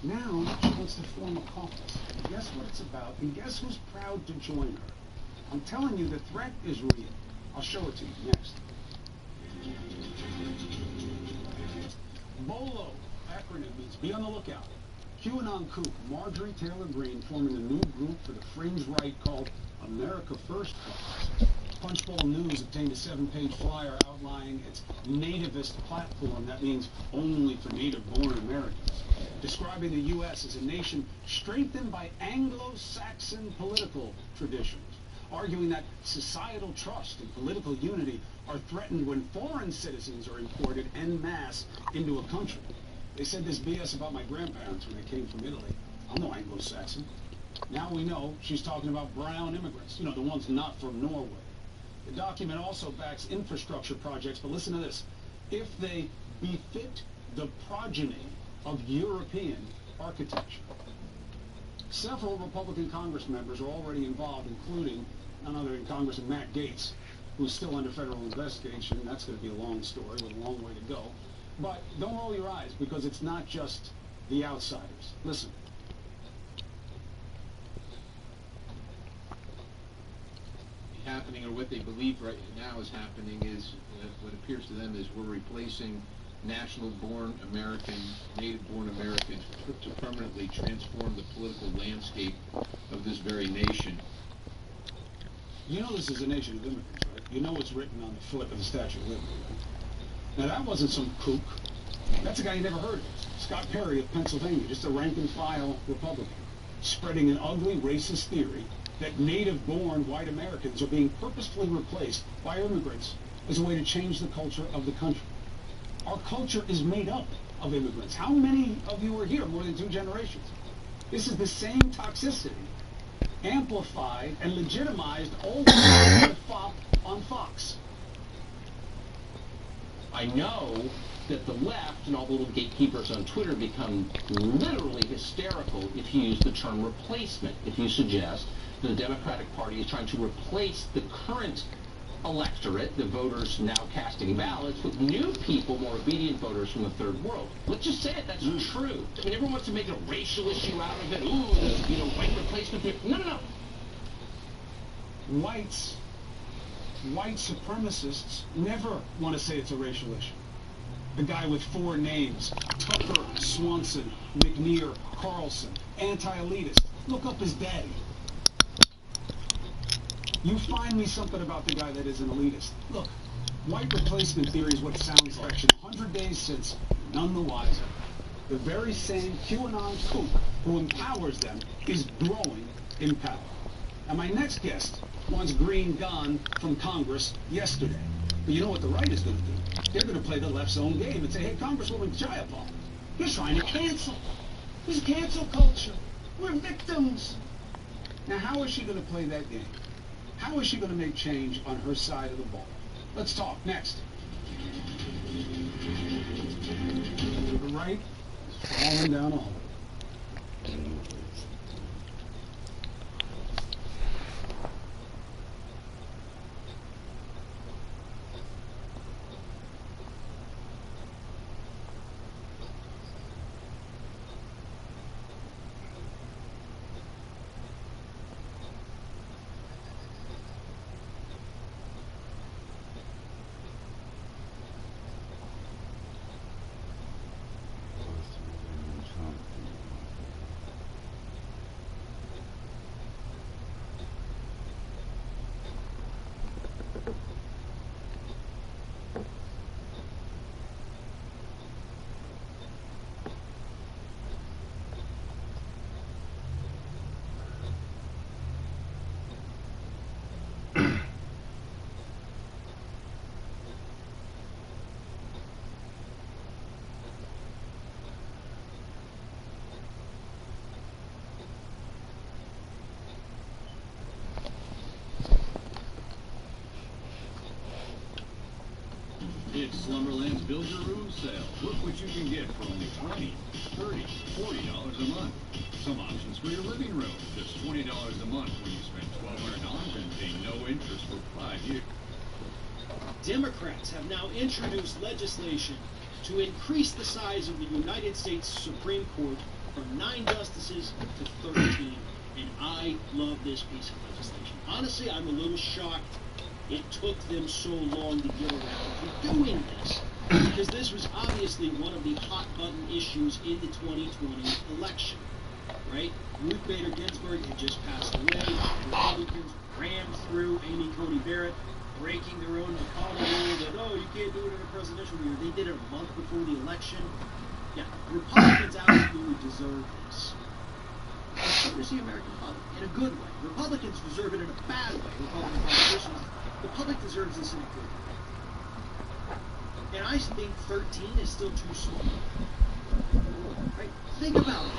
Now she wants to form a caucus. Guess what it's about, and guess who's proud to join her? I'm telling you, the threat is real. I'll show it to you next. BOLO acronym means be on the lookout. QAnon kook Marjorie Taylor Greene forming a new group for the fringe right called America First Cause. Punchbowl News obtained a 7-page flyer outlining its nativist platform, that means only for native-born Americans, describing the U.S. as a nation strengthened by Anglo-Saxon political traditions, arguing that societal trust and political unity are threatened when foreign citizens are imported en masse into a country. They said this BS about my grandparents when they came from Italy. I'm no Anglo-Saxon. Now we know she's talking about brown immigrants, the ones not from Norway. The document also backs infrastructure projects, but listen to this. If they befit the progeny of European architecture. Several Republican Congress members are already involved, including none other than Congressman Matt Gaetz, who's still under federal investigation. That's going to be a long story with a long way to go. But don't roll your eyes, because it's not just the outsiders. Listen. Happening, or what they believe right now is happening, is what appears to them is we're replacing national-born Americans, native-born Americans, to permanently transform the political landscape of this very nation. You know this is a nation of immigrants, right? You know it's written on the foot of the Statue of Liberty, right? Now that wasn't some kook. That's a guy you never heard of. Scott Perry of Pennsylvania, just a rank-and-file Republican, spreading an ugly racist theory that native-born white Americans are being purposefully replaced by immigrants as a way to change the culture of the country. Our culture is made up of immigrants. How many of you are here? More than 2 generations. This is the same toxicity, amplified and legitimized over the fop on Fox. I know that the left and all the little gatekeepers on Twitter become literally hysterical if you use the term replacement, if you suggest the Democratic Party is trying to replace the current electorate, the voters now casting ballots, with new people, more obedient voters from the third world. Let's just say it, that's true. I mean, everyone wants to make a racial issue out of it. Ooh, the, white replacement. No. White supremacists never want to say it's a racial issue. The guy with 4 names, Tucker, Swanson, McNear, Carlson, anti-elitist. Look up his daddy. You find me something about the guy that is an elitist. Look, white replacement theory is what it sounds like. 100 days since, none the wiser. The very same QAnon kook who empowers them is growing in power. Now my next guest wants Greene gone from Congress yesterday. But you know what the right is going to do? They're going to play the left's own game and say, hey, Congresswoman Jayapal, you're trying to cancel. This is cancel culture. We're victims. Now how is she going to play that game? How is she going to make change on her side of the ball? Let's talk next. The right is falling down a hole. It's Slumberland's Build Your Room sale. Look what you can get for only $20, $30, $40 a month. Some options for your living room. Just $20 a month when you spend $1,200 and pay no interest for 5 years. Democrats have now introduced legislation to increase the size of the United States Supreme Court from 9 justices to 13, and I love this piece of legislation. Honestly, I'm a little shocked it took them so long to get around to doing this, because this was obviously one of the hot-button issues in the 2020 election, right? Ruth Bader Ginsburg had just passed away. Republicans rammed through Amy Coney Barrett, breaking their own McConnell rule that, oh, you can't do it in a presidential year. They did it a month before the election. Yeah, Republicans absolutely deserve this. And so does the American public, in a good way. Republicans deserve it in a bad way, Republican politicians. The public deserves this in a good way. And I think 13 is still too small. Right? Think about it.